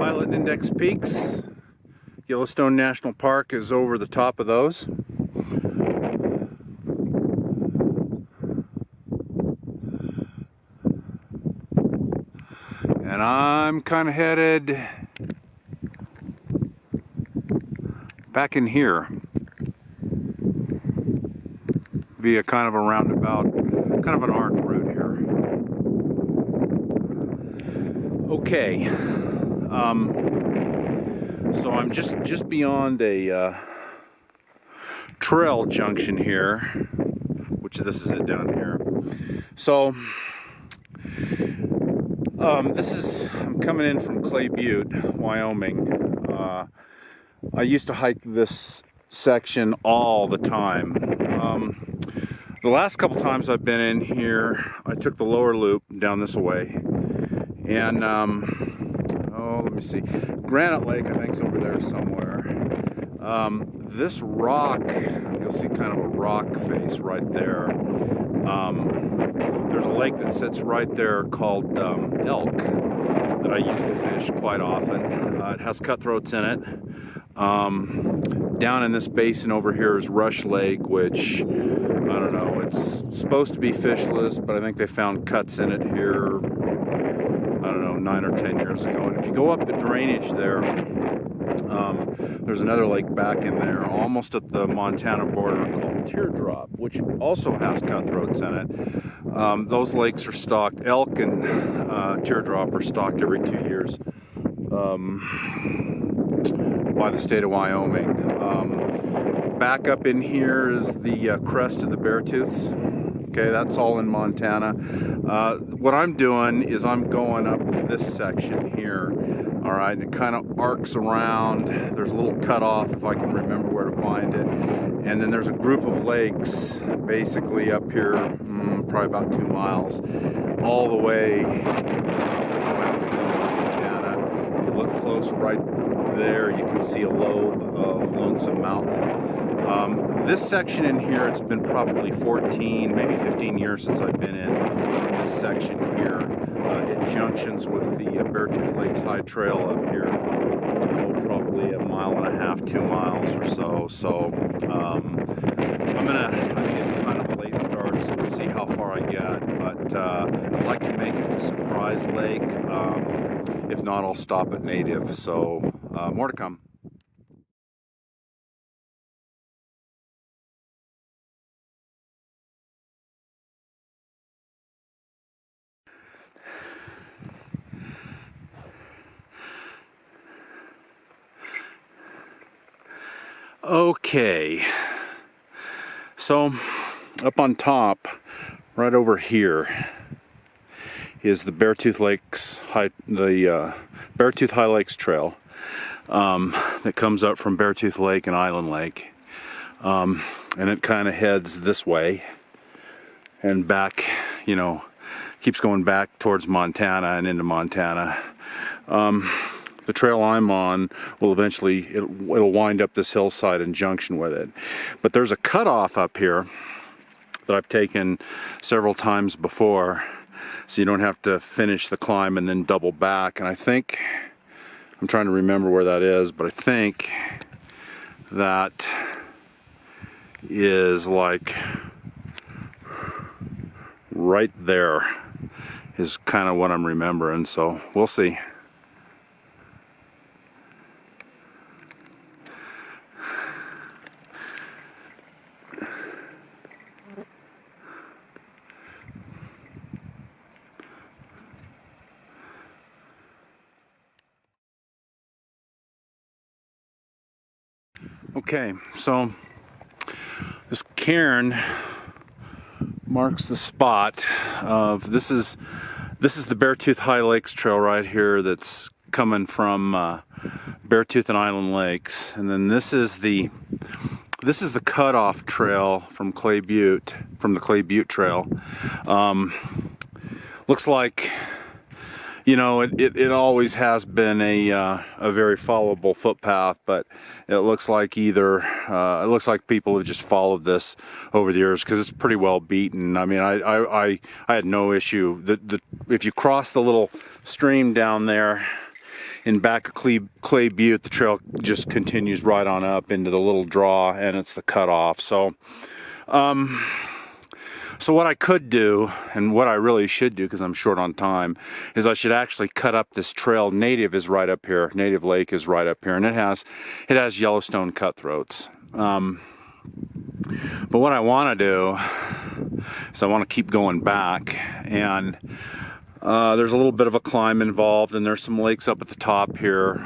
Pilot and Index Peaks. Yellowstone National Park is over the top of those. And I'm kind of headed back in here via kind of a roundabout, kind of an arc route here. Okay, so I'm just beyond a trail junction here, which this is it down here. So I'm coming in from Clay Butte, Wyoming. I used to hike this section all the time. The last couple times I've been in here, I took the lower loop down this way, and let me see, Granite Lake I think is over there somewhere. This rock, you'll see kind of a rock face right there. There's a lake that sits right there called Elk that I used to fish quite often. It has cutthroats in it. Down in this basin over here is Rush Lake, which, I don't know, it's supposed to be fishless, but I think they found cuts in it here, I don't know, 9 or 10 years ago. And if you go up the drainage there, there's another lake back in there, almost at the Montana border, called Teardrop, which also has cutthroats in it. Those lakes are stocked. Elk and Teardrop are stocked every 2 years by the state of Wyoming. Back up in here is the crest of the Beartooths. Okay, that's all in Montana. What I'm doing is I'm going up this section here. All right, and it kind of arcs around. There's a little cutoff, if I can remember where to find it. And then there's a group of lakes basically up here, probably about 2 miles, all the way from Wyoming into Montana. If you look close right there, you can see a lobe of Lonesome Mountain. This section in here, it's been probably 14, maybe 15 years since I've been in this section here. It junctions with the Beartooth Lakes High Trail up here, probably 1.5 miles, 2 miles or so. So I'm getting kind of a late start, so we'll see how far I get. But I'd like to make it to Surprise Lake. If not, I'll stop at Native. So more to come. Okay, so up on top, right over here, is the Beartooth Lakes Beartooth High Lakes Trail that comes up from Beartooth Lake and Island Lake, and it kind of heads this way and back, you know, keeps going back towards Montana and into Montana. The trail I'm on will eventually, it'll wind up this hillside in junction with it. But there's a cutoff up here that I've taken several times before, so you don't have to finish the climb and then double back. And I think, I'm trying to remember where that is, but I think that is like right there is kind of what I'm remembering, so we'll see. Okay, so this cairn marks the spot of this is the Beartooth High Lakes Trail right here that's coming from Beartooth and Island Lakes, and then this is the cutoff trail from Clay Butte, from the Clay Butte Trail. Looks like, you know, it always has been a very followable footpath, but it looks like it looks like people have just followed this over the years because it's pretty well beaten. I mean, I had no issue. If you cross the little stream down there, in back of Clay Butte, the trail just continues right on up into the little draw, and it's the cutoff. So what I could do, and what I really should do because I'm short on time, is I should actually cut up this trail. Native is right up here. Native Lake is right up here, and it has Yellowstone cutthroats. But what I want to do is I want to keep going back, and there's a little bit of a climb involved, and there's some lakes up at the top here,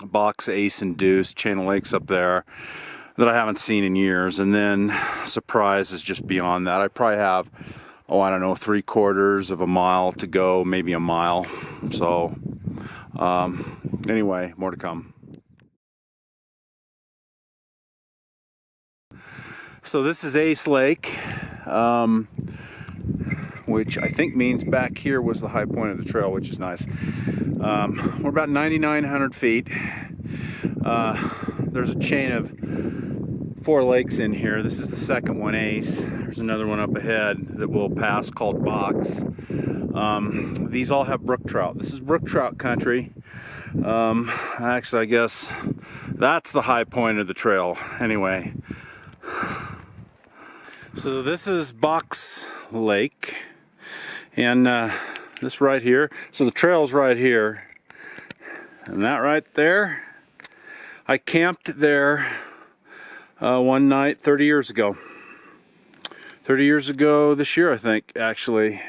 Box, Ace, and Deuce, chain of lakes up there that I haven't seen in years. And then Surprise is just beyond that. I probably have, I don't know, 3/4 of a mile to go, maybe a mile. So anyway, more to come. So this is Ace Lake, which I think means back here was the high point of the trail, which is nice. We're about 9,900 feet. There's a chain of 4 lakes in here. This is the second one, Ace. There's another one up ahead that we'll pass called Box. These all have brook trout. This is brook trout country. Actually, I guess that's the high point of the trail. Anyway, so this is Box Lake, and this right here. So the trail's right here, and that right there, I camped there one night 30 years ago. 30 years ago this year, I think, actually.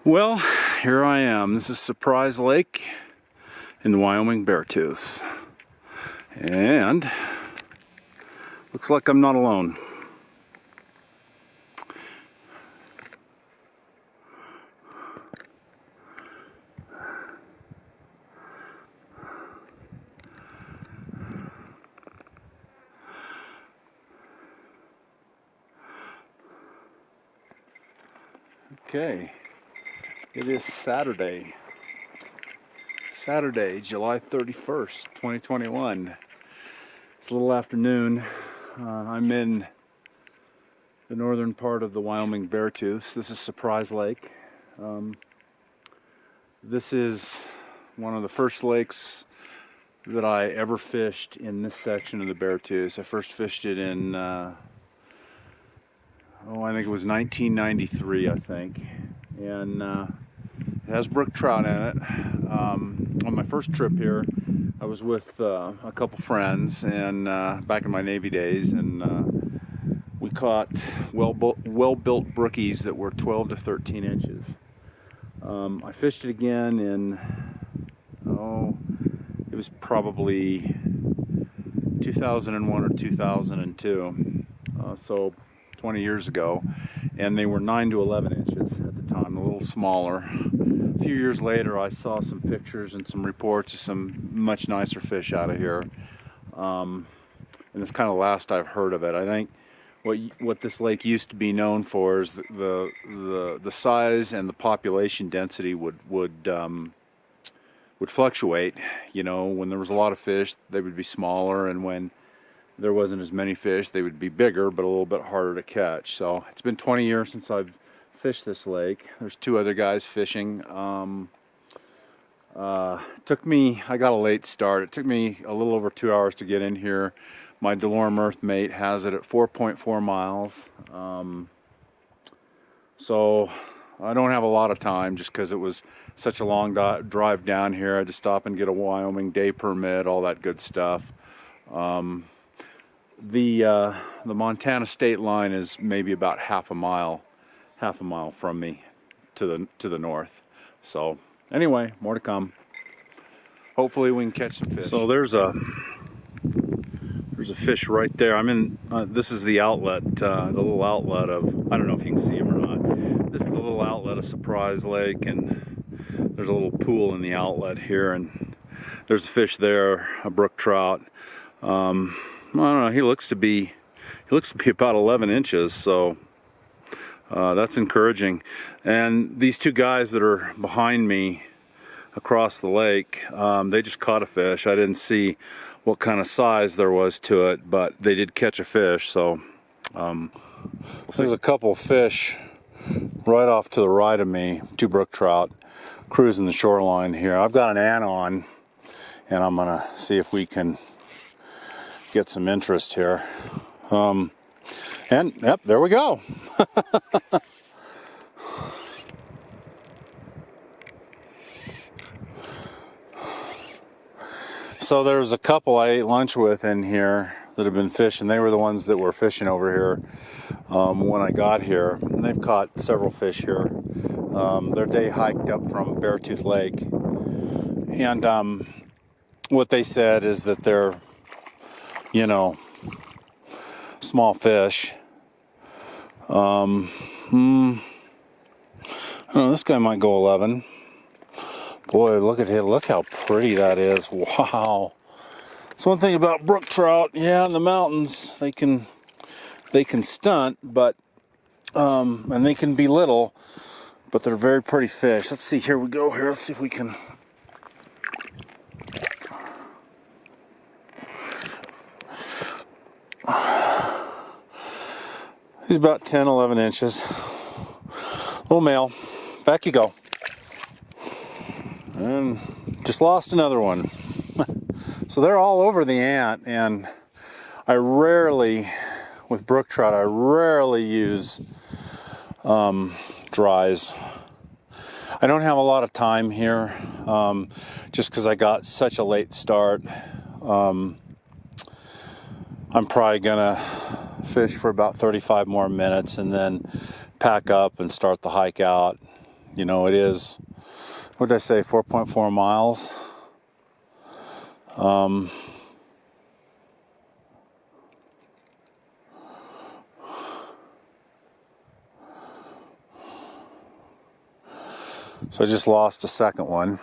Well, here I am. This is Surprise Lake in the Wyoming Beartooths. And looks like I'm not alone. Okay, it is Saturday, July 31st, 2021. It's a little afternoon. I'm in the northern part of the Wyoming Beartooths. This is Surprise Lake. This is one of the first lakes that I ever fished in this section of the Beartooths. I first fished it in I think it was 1993, I think, and it has brook trout in it. On my first trip here, I was with a couple friends, and back in my Navy days, and we caught well-built brookies that were 12 to 13 inches. I fished it again in, it was probably 2001 or 2002, so 20 years ago, and they were 9 to 11 inches at the time, a little smaller. A few years later, I saw some pictures and some reports of some much nicer fish out of here, and it's kind of the last I've heard of it. I think what this lake used to be known for is the size and the population density would fluctuate. You know, when there was a lot of fish, they would be smaller, and when there wasn't as many fish, they would be bigger, but a little bit harder to catch. So it's been 20 years since I've fished this lake. There's 2 other guys fishing. I got a late start. It took me a little over 2 hours to get in here. My DeLorme Earthmate has it at 4.4 miles. So I don't have a lot of time just because it was such a long drive down here. I had to stop and get a Wyoming day permit, all that good stuff. The Montana state line is maybe about half a mile from me to the north. So anyway, more to come. Hopefully we can catch some fish. So there's a fish right there. I'm in. This is the outlet, the little outlet of. I don't know if you can see him or not. This is the little outlet of Surprise Lake, and there's a little pool in the outlet here, and there's a fish there, a brook trout. I don't know. He looks to be about 11 inches, so that's encouraging. And these 2 guys that are behind me across the lake, they just caught a fish. I didn't see what kind of size there was to it, but they did catch a fish. So there's a couple of fish right off to the right of me, 2 brook trout. cruising the shoreline here. I've got an anon, and I'm gonna see if we can get some interest here. And yep, there we go. So there's a couple I ate lunch with in here that have been fishing. They were the ones that were fishing over here when I got here. And they've caught several fish here. Their day hiked up from Beartooth Lake. And what they said is that they're, you know, small fish. I don't know, this guy might go 11. Boy, look at him. Look how pretty that is. Wow. That's one thing about brook trout. Yeah, in the mountains, they can stunt, but and they can be little, but they're very pretty fish. Let's see. Here we go. Here, let's see if we can. He's about 10, 11 inches. Little male. Back you go. And just lost another one. So they're all over the ant, and I rarely, with brook trout, I rarely use dries. I don't have a lot of time here, just because I got such a late start. I'm probably gonna fish for about 35 more minutes and then pack up and start the hike out. You know, it is, what did I say, 4.4 miles? So I just lost a second one.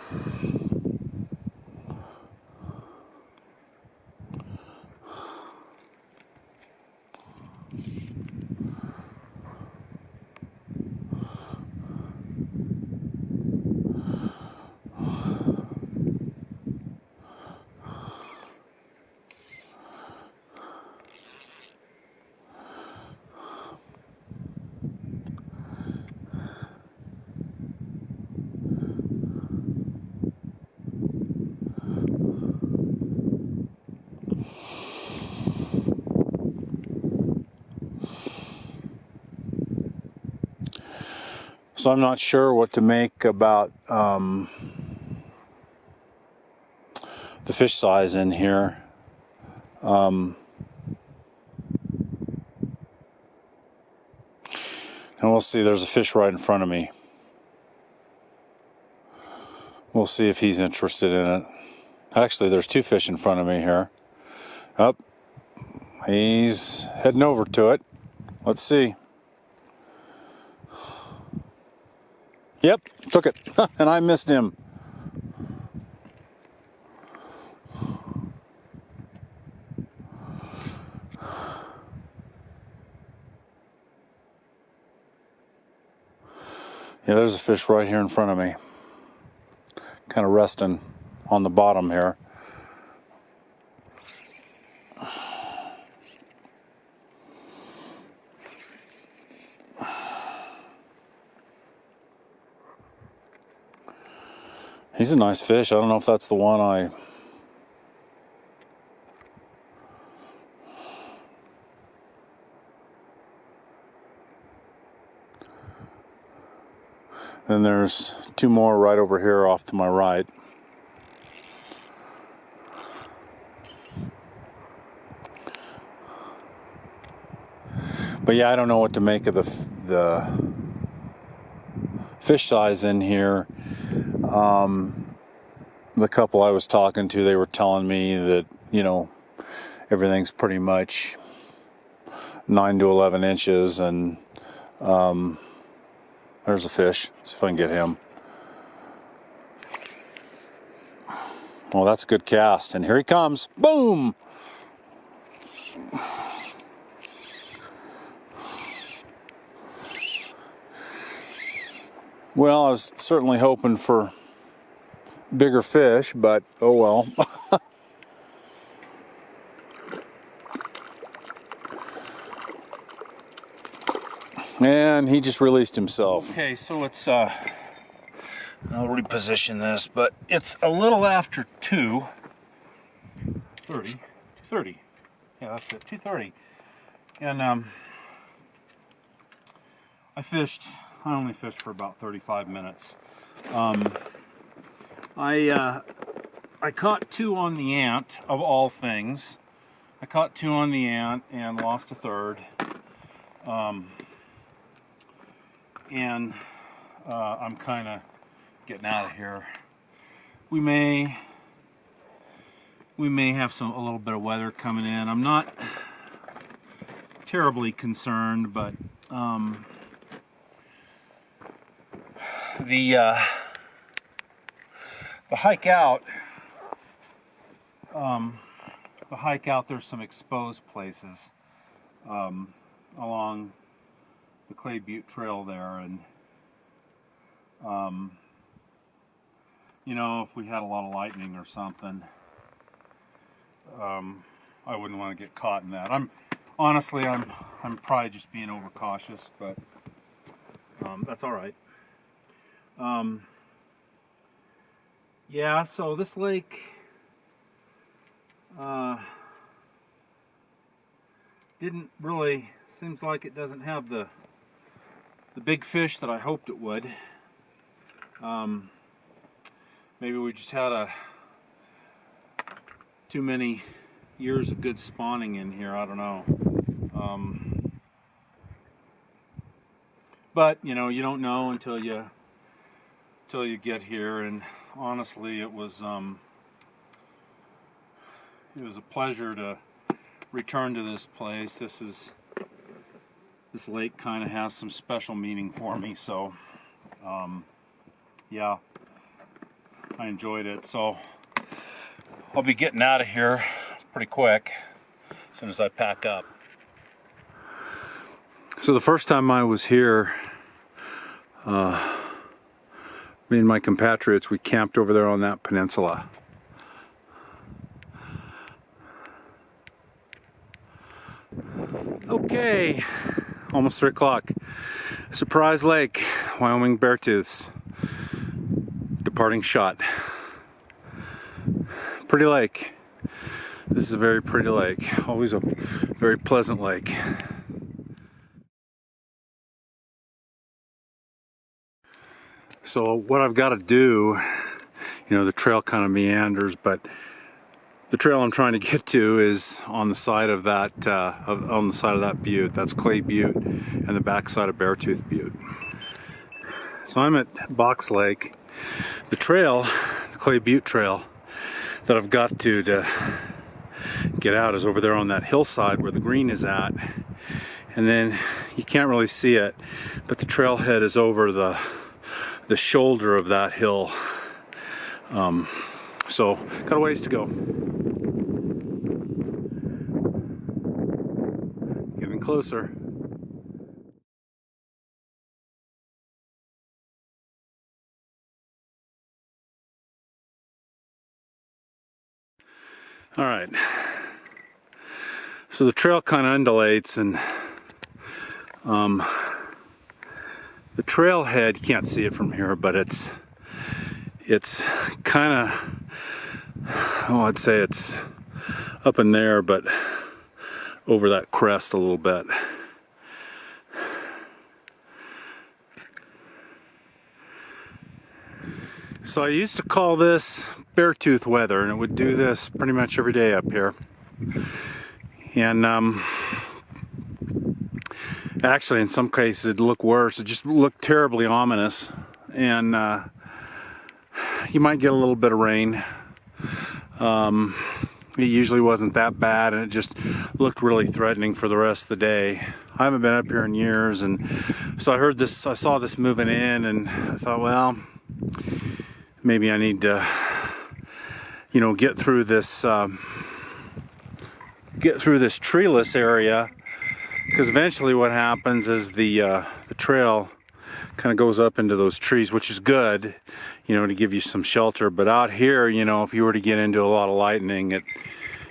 So I'm not sure what to make about the fish size in here. And we'll see, there's a fish right in front of me. We'll see if he's interested in it. Actually, there's two fish in front of me here. Up, he's heading over to it. Let's see. Yep, took it, and I missed him. Yeah, there's a fish right here in front of me. Kind of resting on the bottom here. He's a nice fish. I don't know if that's the one I... Then there's two more right over here off to my right. But yeah, I don't know what to make of the fish size in here. The couple I was talking to, they were telling me that, you know, everything's pretty much 9 to 11 inches, and there's a fish. Let's see if I can get him. Oh, that's a good cast, and here he comes. Boom! Well, I was certainly hoping for bigger fish, but oh well. And he just released himself. Okay, so it's I'll reposition this, but it's a little after 2:30. 2:30. Yeah, that's it. 2:30. And I only fished for about 35 minutes. I caught 2 on the ant, of all things. I caught 2 on the ant and lost a third. I'm kind of getting out of here. We may have a little bit of weather coming in. I'm not terribly concerned, but the hike out, there's some exposed places along the Clay Butte Trail there, and you know, if we had a lot of lightning or something, I wouldn't want to get caught in that. Honestly, I'm probably just being overcautious, but that's all right. Yeah, so this lake seems like it doesn't have the big fish that I hoped it would. Maybe we just had too many years of good spawning in here, I don't know. But you know, you don't know until you get here, and honestly it was a pleasure to return to this place. This lake kind of has some special meaning for me, so yeah, I enjoyed it. So I'll be getting out of here pretty quick as soon as I pack up. So the first time I was here, me and my compatriots, we camped over there on that peninsula. Okay, almost 3 o'clock. Surprise Lake, Wyoming Beartooths. Departing shot. Pretty lake. This is a very pretty lake. Always a very pleasant lake. So what I've got to do, you know, the trail kind of meanders, but the trail I'm trying to get to is on the side of that butte. That's Clay Butte and the backside of Beartooth Butte. So I'm at Box Lake. The trail, the Clay Butte Trail, that I've got to get out is over there on that hillside where the green is at. And then you can't really see it, but the trailhead is over the shoulder of that hill. So got a ways to go. Getting closer. All right. So the trail kind of undulates, and the trailhead, you can't see it from here, but it's kind of, oh, I'd say it's up in there, but over that crest a little bit. So I used to call this Beartooth weather, and it would do this pretty much every day up here. And actually, in some cases, it'd look worse. It just looked terribly ominous, and you might get a little bit of rain. It usually wasn't that bad, and it just looked really threatening for the rest of the day. I haven't been up here in years, and so I saw this moving in, and I thought, well, maybe I need to, you know, get through this treeless area, because eventually what happens is the trail kind of goes up into those trees, which is good, you know, to give you some shelter. But out here, you know, if you were to get into a lot of lightning,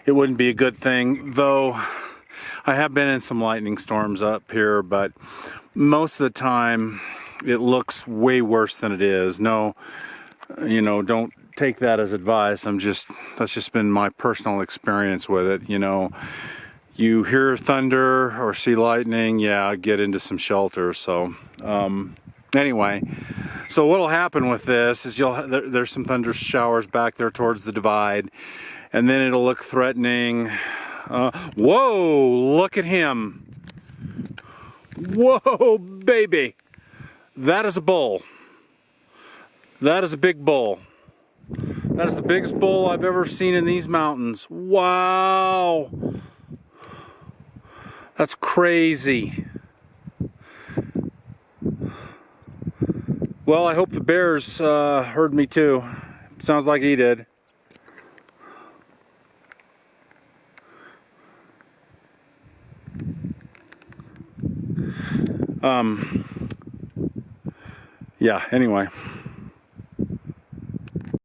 it wouldn't be a good thing. Though I have been in some lightning storms up here, but most of the time it looks way worse than it is. No you know, don't take that as advice. That's just been my personal experience with it. You know, you hear thunder or see lightning, yeah, get into some shelter. So anyway, so what'll happen with this is there's some thunder showers back there towards the divide, and then it'll look threatening. Whoa, look at him. Whoa, baby. That is a bull. That is a big bull. That is the biggest bull I've ever seen in these mountains. Wow. That's crazy. Well, I hope the bears heard me too. Sounds like he did. Yeah, anyway.